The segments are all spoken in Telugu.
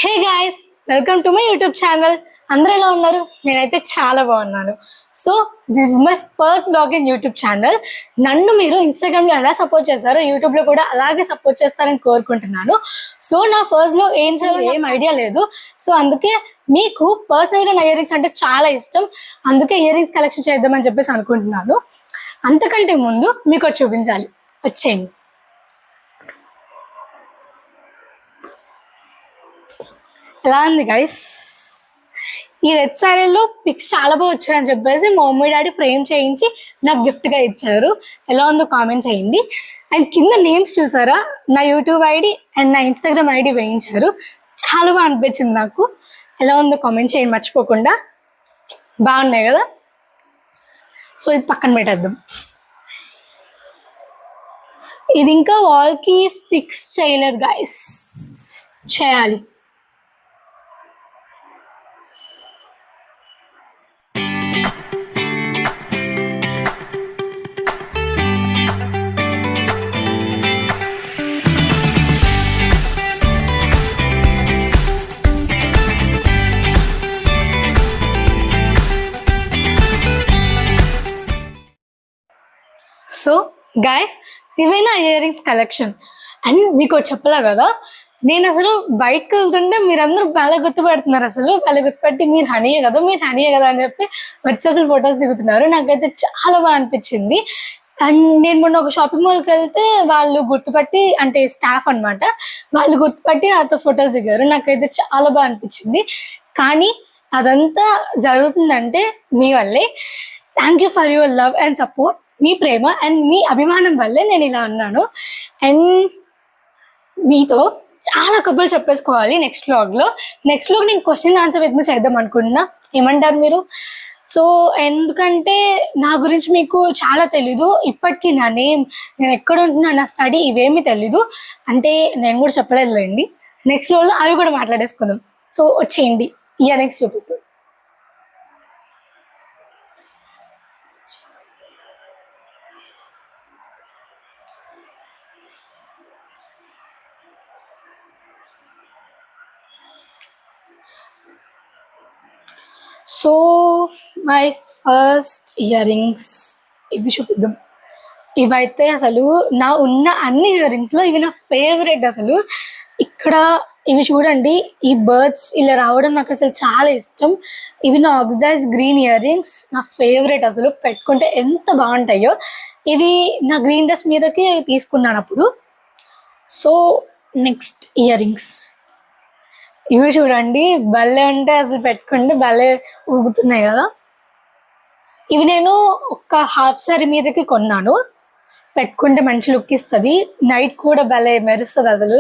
Hey guys, welcome to my YouTube channel. అందరూ ఎలా ఉన్నారు? నేనైతే చాలా బాగున్నాను. So this is my first blog in YouTube channel. నన్ను మీరు ఇన్స్టాగ్రామ్లో ఎలా సపోర్ట్ చేస్తారో యూట్యూబ్లో కూడా అలాగే సపోర్ట్ చేస్తారని కోరుకుంటున్నాను. సో నా ఫస్ట్ బ్లాగ్ ఏం చేయాలో ఏం ఐడియా లేదు. సో అందుకే మీకు పర్సనల్గా నా ఇయర్ రింగ్స్ అంటే చాలా ఇష్టం. అందుకే ఇయర్ రింగ్స్ కలెక్షన్ చేద్దామని చెప్పేసి అనుకుంటున్నాను. అంతకంటే ముందు మీకు చూపించాలి, వచ్చేయండి. ఎలా ఉంది గైస్? ఈ రెడ్ శారీలో పిక్స్ చాలా బాగా వచ్చాయని చెప్పేసి మా మమ్మీ డాడీ ఫ్రేమ్ చేయించి నాకు గిఫ్ట్గా ఇచ్చారు. ఎలా ఉందో కామెంట్ చేయండి. అండ్ కింద నేమ్స్ చూసారా? నా యూట్యూబ్ ఐడి అండ్ నా ఇన్స్టాగ్రామ్ ఐడి వేయించారు. చాలా బాగా అనిపించింది నాకు. ఎలా ఉందో కామెంట్ చేయండి మర్చిపోకుండా. బాగున్నాయి కదా? సో ఇది పక్కన పెట్టేద్దాం. ఇది ఇంకా వాల్కి ఫిక్స్ చేయలేదు గైస్, చేయాలి. సో గైస్, ఇవే నా ఇయర్ రింగ్స్ కలెక్షన్. అండ్ మీకు చెప్పలే కదా, నేను అసలు బయటకు వెళ్తుంటే మీరందరూ బాగా గుర్తుపెడుతున్నారు. అసలు బాగా గుర్తుపెట్టి మీరు హనీయే కదా అని చెప్పి వచ్చి అసలు ఫొటోస్ దిగుతున్నారు. నాకైతే చాలా బాగా అనిపించింది. అండ్ నేను మొన్న ఒక షాపింగ్ మాల్కి వెళ్తే వాళ్ళు గుర్తుపట్టి, అంటే స్టాఫ్ అనమాట, వాళ్ళు గుర్తుపట్టి నాతో ఫొటోస్ దిగారు. నాకైతే చాలా బాగా అనిపించింది. కానీ అదంతా జరుగుతుందంటే మీ వల్లే. Thank you for your love and support. మీ ప్రేమ అండ్ మీ అభిమానం వల్లే నేను ఇలా అన్నాను. అండ్ మీతో చాలా కబుర్లు చెప్పేసుకోవాలి నెక్స్ట్ వ్లాగ్లో నేను క్వశ్చన్ ఆన్సర్ విత్ చేద్దాం అనుకుంటున్నా. ఏమంటారు మీరు? సో ఎందుకంటే నా గురించి మీకు చాలా తెలీదు ఇప్పటికీ. నా నేమ్, నేను ఎక్కడ ఉంటున్నా, నా స్టడీ, ఇవేమీ తెలీదు. అంటే నేను కూడా చెప్పలేదులేండి. నెక్స్ట్ వ్లాగ్లో అవి కూడా మాట్లాడేసుకుందాం. సో వచ్చేయండి, ఇయర్ రింగ్స్ చూపిస్తాం. So my first ear rings ఇవి చూపిద్దాం. ఇవైతే అసలు నా ఉన్న అన్ని ఇయర్ రింగ్స్లో ఇవి నా ఫేవరెట్. అసలు ఇక్కడ ఇవి చూడండి, ఈ బర్డ్స్ ఇలా రావడం నాకు అసలు చాలా ఇష్టం. ఇవి నా ఆక్సిడైజ్ గ్రీన్ ఇయర్ రింగ్స్, నా ఫేవరెట్. అసలు పెట్టుకుంటే ఎంత బాగుంటాయో. ఇవి నా గ్రీన్ డ్రెస్ మీదకి తీసుకున్నాను అప్పుడు. సో నెక్స్ట్ ఇయర్ రింగ్స్ ఇవి చూడండి, భలే ఉంటే అసలు పెట్టుకుంటే భలే ఊగుతున్నాయి కదా. ఇవి నేను ఒక హాఫ్ సారీ మీదకి కొన్నాను. పెట్టుకుంటే మంచి లుక్ ఇస్తుంది, నైట్ కూడా భలే మెరుస్తుంది అసలు.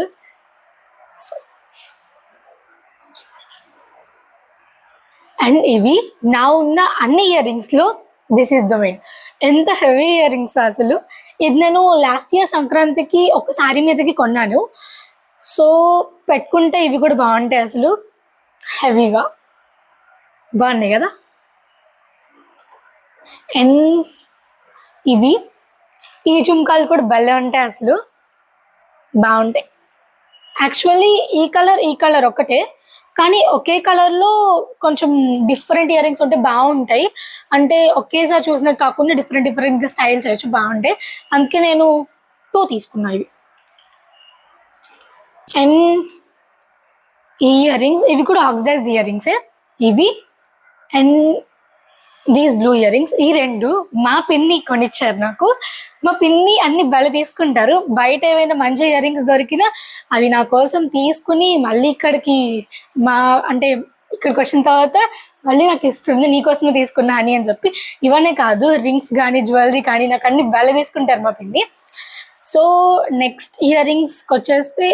అండ్ ఇవి నా ఉన్న అన్ని ఇయర్ రింగ్స్లో దిస్ ఈస్ ద మెయిన్. ఎంత హెవీ ఇయర్ రింగ్స్ అసలు. ఇది నేను లాస్ట్ ఇయర్ సంక్రాంతికి ఒక సారీ మీదకి కొన్నాను. సో పెట్టుకుంటే ఇవి కూడా బాగుంటాయి అసలు, హెవీగా బాగున్నాయి కదా. అండ్ ఇవి ఈ జుమ్కాలు కూడా భలే ఉంటాయి అసలు, బాగుంటాయి. యాక్చువల్లీ ఈ కలర్ ఒకటే, కానీ ఒకే కలర్లో కొంచెం డిఫరెంట్ ఇయర్ రింగ్స్ ఉంటే బాగుంటాయి. అంటే ఒకేసారి చూసినట్టు కాకుండా డిఫరెంట్గా స్టైల్ చేయొచ్చు, బాగుంటాయి. అందుకే నేను 2 తీసుకున్నా ఇవి. అండ్ ఈ ఇయర్ రింగ్స్ ఇవి కూడా ఆక్సిడైజ్డ్ ఇయర్ రింగ్సే ఇవి. And these blue ear rings, ఈ 2 మా పిన్ని కొనిచ్చారు నాకు. మా పిన్ని అన్ని బల తీసుకుంటారు. బయట ఏమైనా మంచి ఇయర్ రింగ్స్ దొరికినా అవి నా కోసం తీసుకుని మళ్ళీ ఇక్కడికి ఇక్కడికి వచ్చిన తర్వాత మళ్ళీ నాకు ఇస్తుంది, నీకోసమే తీసుకున్నా అని చెప్పి. ఇవన్నీ కాదు, రింగ్స్ కానీ జ్యువెలరీ కానీ నాకు అన్ని బల తీసుకుంటారు మా పిన్ని. సో నెక్స్ట్ ఇయర్ రింగ్స్కి వచ్చేస్తే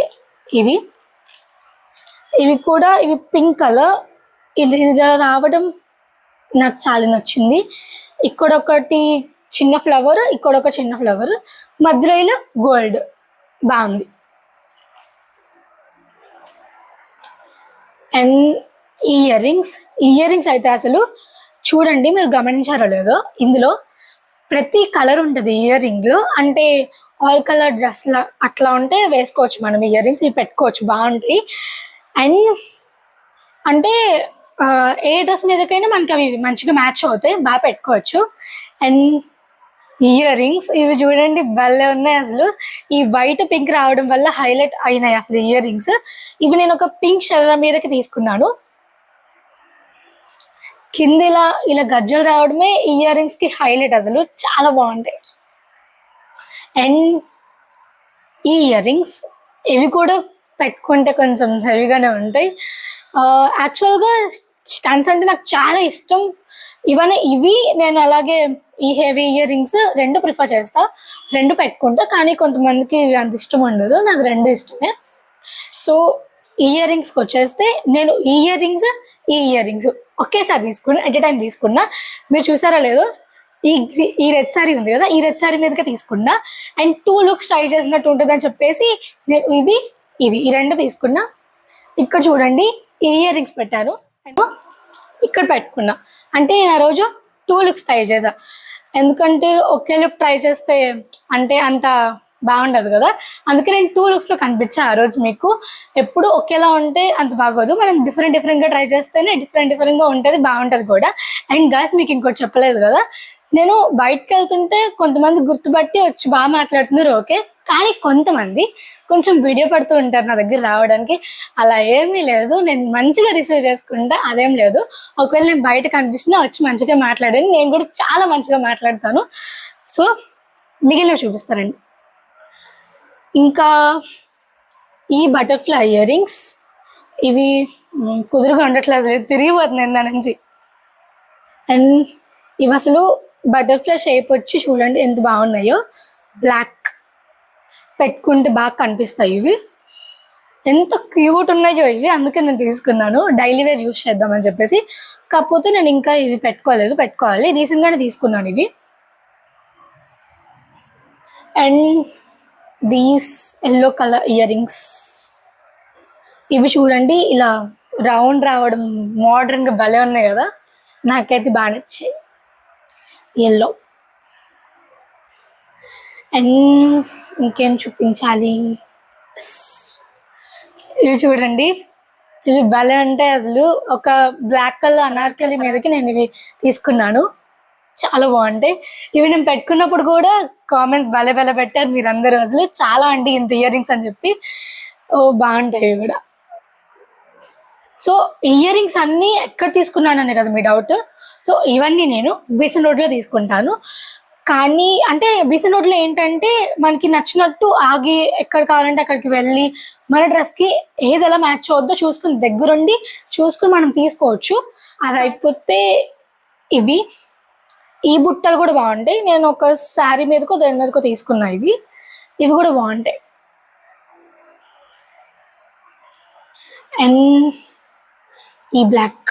ఇవి కూడా పింక్ కలర్. ఇది రావడం నాకు చాలా నచ్చింది. ఇక్కడొకటి చిన్న ఫ్లవర్, ఇక్కడొక చిన్న ఫ్లవర్, మధ్యలో గోల్డ్, బాగుంది. అండ్ ఇయర్ రింగ్స్ అయితే అసలు చూడండి, మీరు గమనించారో లేదో, ఇందులో ప్రతి కలర్ ఉంటుంది ఇయర్ రింగ్లో. అంటే ఆల్ కలర్ డ్రెస్లా అట్లా ఉంటే వేసుకోవచ్చు మనం ఇయర్ రింగ్స్, ఇవి పెట్టుకోవచ్చు, బాగుంటాయి. అండ్ అంటే ఏ డ్రెస్ మీదకైనా మనకి అవి మంచిగా మ్యాచ్ అవుతాయి, బాగా పెట్టుకోవచ్చు. అండ్ ఇయర్ రింగ్స్ ఇవి చూడండి భలే ఉన్నాయి అసలు. ఈ వైట్ పింక్ రావడం వల్ల హైలైట్ అయినాయి అసలు ఇయర్ రింగ్స్. ఇవి నేను ఒక పింక్ షర్ర మీదకి తీసుకున్నాను. కింద ఇలా ఇలా గజ్జలు రావడమే ఇయర్ రింగ్స్ కి హైలైట్, అసలు చాలా బాగుంటాయి. అండ్ ఈ ఇయర్ రింగ్స్ ఇవి కూడా పెట్టుకుంటే కొంచెం హెవీగానే ఉంటాయి. యాక్చువల్గా స్టన్స్ అంటే నాకు చాలా ఇష్టం. ఇవి నేను అలాగే ఈ హెవీ ఇయర్ రింగ్స్ రెండు ప్రిఫర్ చేస్తా, రెండు పెట్టుకుంటా. కానీ కొంతమందికి అంత ఇష్టం ఉండదు, నాకు రెండు ఇష్టమే. సో ఇయర్ రింగ్స్కి వచ్చేస్తే నేను ఈ ఇయర్ రింగ్స్ ఒకేసారి తీసుకున్నా, ఎట్ ఎ టైం తీసుకున్నా. మీరు చూసారా లేదో, ఈ రెడ్ సారీ ఉంది కదా, ఈ రెడ్ సారీ మీదకే తీసుకున్నా. అండ్ 2 లుక్స్ ట్రై చేసినట్టు ఉంటుందని చెప్పేసి నేను ఇవి ఈ రెండు తీసుకున్నా. ఇక్కడ చూడండి ఇయర్ రింగ్స్ పెట్టాను, అండ్ ఇక్కడ పెట్టుకున్నా. అంటే నేను ఆ రోజు 2 లుక్స్ ట్రై చేసా. ఎందుకంటే ఒకే లుక్ ట్రై చేస్తే అంటే అంత బాగుండదు కదా, అందుకే నేను 2 లుక్స్లో కనిపించా ఆ రోజు. మీకు ఎప్పుడు ఒకేలా ఉంటే అంత బాగోదు, మనం డిఫరెంట్గా ట్రై చేస్తేనే డిఫరెంట్గా ఉంటుంది, బాగుంటుంది కూడా. అండ్ గాయ్స్ మీకు ఇంకోటి చెప్పలేదు కదా, నేను బయటకు వెళ్తుంటే కొంతమంది గుర్తుపట్టి వచ్చి బాగా మాట్లాడుతున్నారు, ఓకే. కానీ కొంతమంది కొంచెం వీడియో పడుతూ ఉంటారు నా దగ్గర రావడానికి. అలా ఏమీ లేదు, నేను మంచిగా రిసీవ్ చేసుకుంటా, అదేం లేదు. ఒకవేళ నేను బయట కనిపిస్తున్నా వచ్చి మంచిగా మాట్లాడాను, నేను కూడా చాలా మంచిగా మాట్లాడతాను. సో మిగిలిన చూపిస్తానండి. ఇంకా ఈ బటర్ఫ్లై ఇయర్ రింగ్స్ ఇవి కుదురుగా ఉండట్లేదు, తిరిగిపోతుంది దాని నుంచి. అండ్ ఇవి అసలు బటర్ఫ్లై షేప్ వచ్చి చూడండి ఎంత బాగున్నాయో, బ్లాక్ పెట్టుకుంటే బాగా కనిపిస్తాయి. ఇవి ఎంత క్యూట్ ఉన్నాయో ఇవి, అందుకే నేను తీసుకున్నాను. డైలీ వేర్ యూస్ చేద్దామని చెప్పేసి. కాకపోతే నేను ఇంకా ఇవి పెట్టుకోవాలి, రీసెంట్గానే తీసుకున్నాను ఇవి. And these yellow colour earrings ఇవి చూడండి ఇలా రౌండ్ రావడం మోడర్న్గా భలే ఉన్నాయి కదా, నాకైతే బాగా నచ్చాయి ఎల్లో. అండ్ ఇంకేం చూపించాలి, ఇవి చూడండి ఇవి భలే ఉంటాయి అసలు. ఒక బ్లాక్ కలర్ అనార్కలి మీదకి నేను ఇవి తీసుకున్నాను, చాలా బాగుంటాయి. ఇవి నేను పెట్టుకున్నప్పుడు కూడా కామెంట్స్ భలే పెట్టారు మీరందరూ, అసలు చాలా అండి ఇంత ఇయర్ రింగ్స్ అని చెప్పి. బాగుంటాయి ఇవి కూడా. సో ఇయర్ రింగ్స్ అన్నీ ఎక్కడ తీసుకున్నాననే కదా మీ డౌట్. సో ఇవన్నీ నేను బీసెంట్ రోడ్లో తీసుకుంటాను. కానీ అంటే బీసెంట్ రోడ్లో ఏంటంటే మనకి నచ్చినట్టు ఆగి ఎక్కడ కావాలంటే అక్కడికి వెళ్ళి మన డ్రెస్కి ఏది ఎలా మ్యాచ్ అవుద్దో చూసుకుని దగ్గరుండి చూసుకుని మనం తీసుకోవచ్చు. అది అయిపోతే ఈ బుట్టలు కూడా బాగుంటాయి. నేను ఒక శారీ మీదకో దేని మీదకో తీసుకున్నా ఇవి కూడా బాగుంటాయి. అండ్ ఈ బ్లాక్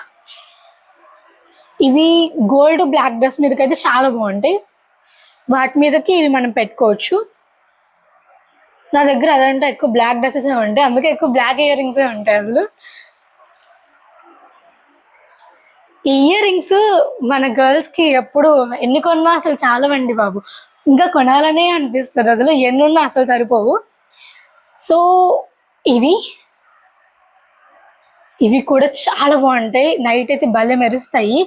ఇవి గోల్డ్ బ్లాక్ డ్రెస్ మీదకి అయితే చాలా బాగుంటాయి, వాటి మీదకి ఇవి మనం పెట్టుకోవచ్చు. నా దగ్గర అదంటే ఎక్కువ బ్లాక్ డ్రెస్సెస్ ఉంటాయి, అందుకే ఎక్కువ బ్లాక్ ఇయర్ రింగ్సే ఉంటాయి అసలు. ఈ ఇయర్ రింగ్స్ మన గర్ల్స్కి ఎప్పుడు ఎన్ని కొన్నా అసలు చాలవండి బాబు, ఇంకా కొనాలనే అనిపిస్తుంది అసలు, ఎన్నున్నా అసలు సరిపోవు. సో ఇవి కూడా చాలా బాగుంటాయి, నైట్ అయితే భలే మెరుస్తాయి.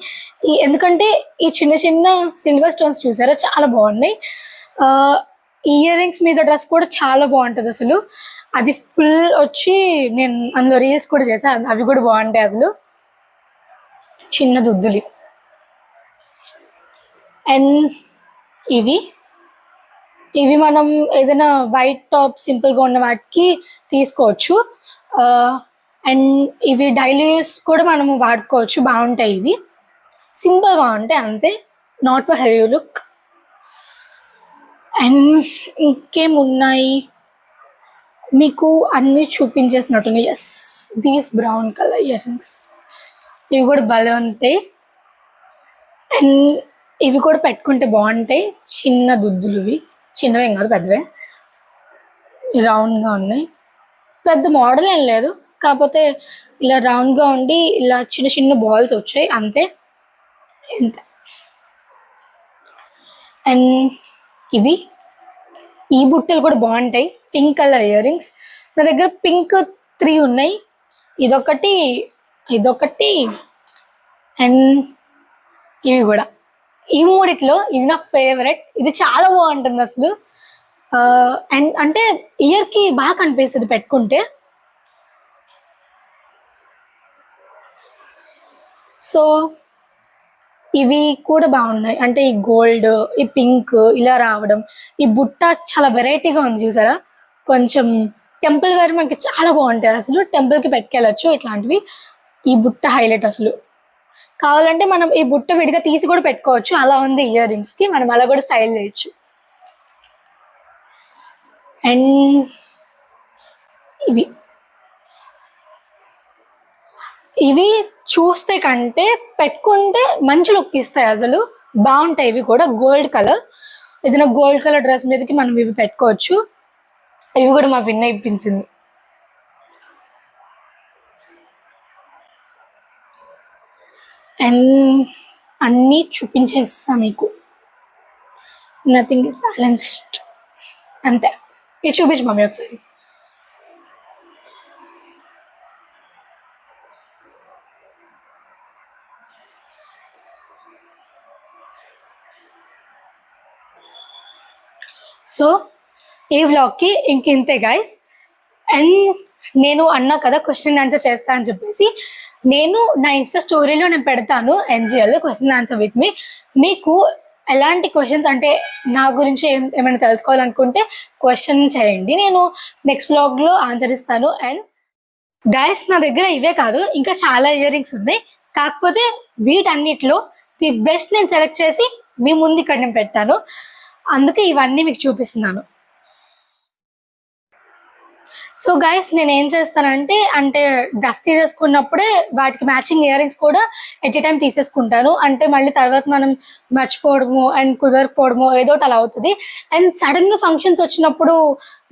ఎందుకంటే ఈ చిన్న చిన్న సిల్వర్ స్టోన్స్ చూసారా చాలా బాగున్నాయి. ఇయర్ రింగ్స్ మీద డ్రెస్ కూడా చాలా బాగుంటుంది అసలు. అది ఫుల్ వచ్చి నేను అందులో రీల్స్ కూడా చేశాను, అవి కూడా బాగుంటాయి అసలు. చిన్న దుద్దులు. అండ్ ఇవి మనం ఏదైనా వైట్ టాప్ సింపుల్గా ఉన్న వాటికి తీసుకోవచ్చు. అండ్ ఇవి డైలీ యూస్ కూడా మనము వాడుకోవచ్చు, బాగుంటాయి. ఇవి సింపుల్గా ఉంటాయి అంతే, not for heavy look. And ఇంకేమున్నాయి మీకు అన్నీ చూపించేసినట్టున్నాయి. Yes, these brown colour earrings ఇవి కూడా భలే ఉంటాయి. అండ్ ఇవి కూడా పెట్టుకుంటే బాగుంటాయి, చిన్న దుద్దులు. ఇవి చిన్నవేం కాదు, పెద్దవే, రౌండ్గా ఉన్నాయి. పెద్ద మోడల్ ఏం లేదు, కాకపోతే ఇలా రౌండ్గా ఉండి ఇలా చిన్న చిన్న బాల్స్ వచ్చాయి అంతే, ఎంత. అండ్ ఈ బుట్టలు కూడా బాగుంటాయి, పింక్ కలర్ ఇయర్ రింగ్స్. నా దగ్గర పింక్ 3 ఉన్నాయి, ఇదొకటి, ఇదొకటి, అండ్ ఇవి కూడా. ఈ మూడిట్లో ఇది నా ఫేవరెట్. ఇది చాలా బాగుంటుంది అసలు. అండ్ అంటే ఇయర్కి బాగా కనిపిస్తుంది పెట్టుకుంటే. సో ఇవి కూడా బాగున్నాయి. అంటే ఈ గోల్డ్, ఈ పింక్ ఇలా రావడం, ఈ బుట్ట చాలా వెరైటీగా ఉంది చూసారా. కొంచెం టెంపుల్ వేర్ మనకి చాలా బాగుంటాయి అసలు. టెంపుల్కి పెట్టుకెళ్ళచ్చు ఇట్లాంటివి. ఈ బుట్ట హైలైట్ అసలు. కావాలంటే మనం ఈ బుట్ట విడిగా తీసి కూడా పెట్టుకోవచ్చు. అలా ఉంది ఇయర్ రింగ్స్కి. మనం అలా కూడా స్టైల్ చేయొచ్చు. అండ్ ఇవి ఇవి చూస్తే కంటే పెట్టుకుంటే మంచి లుక్ ఇస్తాయి అసలు. బాగుంటాయి ఇవి కూడా. గోల్డ్ కలర్, ఏదైనా గోల్డ్ కలర్ డ్రెస్ మీదకి మనం ఇవి పెట్టుకోవచ్చు. ఇవి కూడా మా విన్న ఇప్పించింది. అండ్ అన్నీ చూపించేస్తా మీకు. Nothing is balanced. అంతే. ఇది చూపించు మమ్మీ ఒకసారి. సో ఈ వ్లాగ్కి ఇంతే గైస్. అండ్ నేను అన్నా కదా క్వశ్చన్ ఆన్సర్ చేస్తా అని చెప్పేసి, నేను నా ఇన్స్టా స్టోరీలో నేను పెడతాను NGL question answer with me. మీకు ఎలాంటి క్వశ్చన్స్ అంటే నా గురించి ఏమైనా తెలుసుకోవాలనుకుంటే క్వశ్చన్ చేయండి, నేను నెక్స్ట్ వ్లాగ్లో ఆన్సర్ ఇస్తాను. అండ్ గైస్ నా దగ్గర ఇవే కాదు ఇంకా చాలా ఇయర్ రింగ్స్ ఉన్నాయి. కాకపోతే వీటన్నిటిలో ది బెస్ట్ నేను సెలెక్ట్ చేసి మీ ముందు ఇక్కడ నేను పెట్టాను. అందుకే ఇవన్నీ మీకు చూపిస్తున్నాను. సో గైస్ నేను ఏం చేస్తానంటే, అంటే డ్రెస్ తీసేసుకున్నప్పుడే వాటికి మ్యాచింగ్ ఇయర్ రింగ్స్ కూడా ఎట్ ఏ టైం తీసేసుకుంటాను. అంటే మళ్ళీ తర్వాత మనం మర్చిపోవడము అండ్ కుదరకపోవడము ఏదోటి అలా అవుతుంది. అండ్ సడన్గా ఫంక్షన్స్ వచ్చినప్పుడు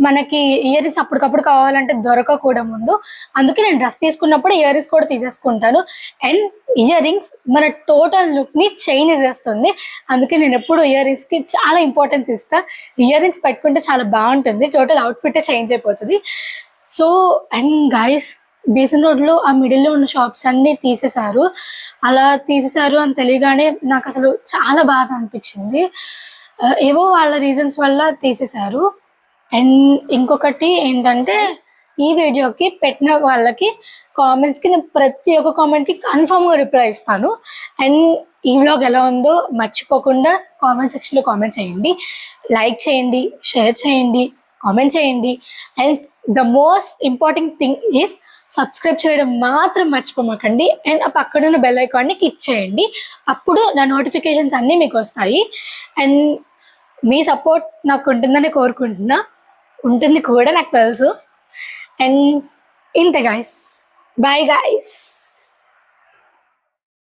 మనకి ఇయర్ రింగ్స్ అప్పటికప్పుడు కావాలంటే దొరకకూడదు ముందు. అందుకే నేను డ్రెస్ తీసుకున్నప్పుడు ఇయర్ రింగ్స్ కూడా తీసేసుకుంటాను. అండ్ ఇయర్ రింగ్స్ మన టోటల్ లుక్ని చేంజ్ చేస్తుంది. అందుకే నేను ఎప్పుడు ఇయర్ రింగ్స్కి చాలా ఇంపార్టెన్స్ ఇస్తా. ఇయర్ రింగ్స్ పెట్టుకుంటే చాలా బాగుంటుంది, టోటల్ అవుట్ఫిట్ చేంజ్ అయిపోతుంది. సో అండ్ గైస్ బేసన్ రోడ్లో ఆ మిడిల్లో ఉన్న షాప్స్ అన్నీ తీసేశారు. అలా తీసేశారు అని తెలియగానే నాకు అసలు చాలా బాధ అనిపించింది. ఏవో వాళ్ళ రీజన్స్ వల్ల తీసేశారు. అండ్ ఇంకొకటి ఏంటంటే, ఈ వీడియోకి పెట్టిన వాళ్ళకి కామెంట్స్కి నేను ప్రతి ఒక్క కామెంట్కి కన్ఫామ్గా రిప్లై ఇస్తాను. అండ్ ఈ వ్లాగ్ ఎలా ఉందో మర్చిపోకుండా కామెంట్ సెక్షన్లో కామెంట్ చేయండి, లైక్ చేయండి, షేర్ చేయండి, కామెంట్ చేయండి. And the most important thing is subscribe చేయడం మాత్రం మర్చిపోమాకండి. అండ్ ఆ పక్కనున్న బెల్ ఐకాన్ని క్లిక్ చేయండి. అప్పుడు నా నోటిఫికేషన్స్ అన్నీ మీకు వస్తాయి. అండ్ మీ సపోర్ట్ నాకు ఉంటుందని కోరుకుంటున్నా, ఉంటుంది కూడా నాకు తెలుసు. అండ్ ఇంతే గైస్, బాయ్ గైస్.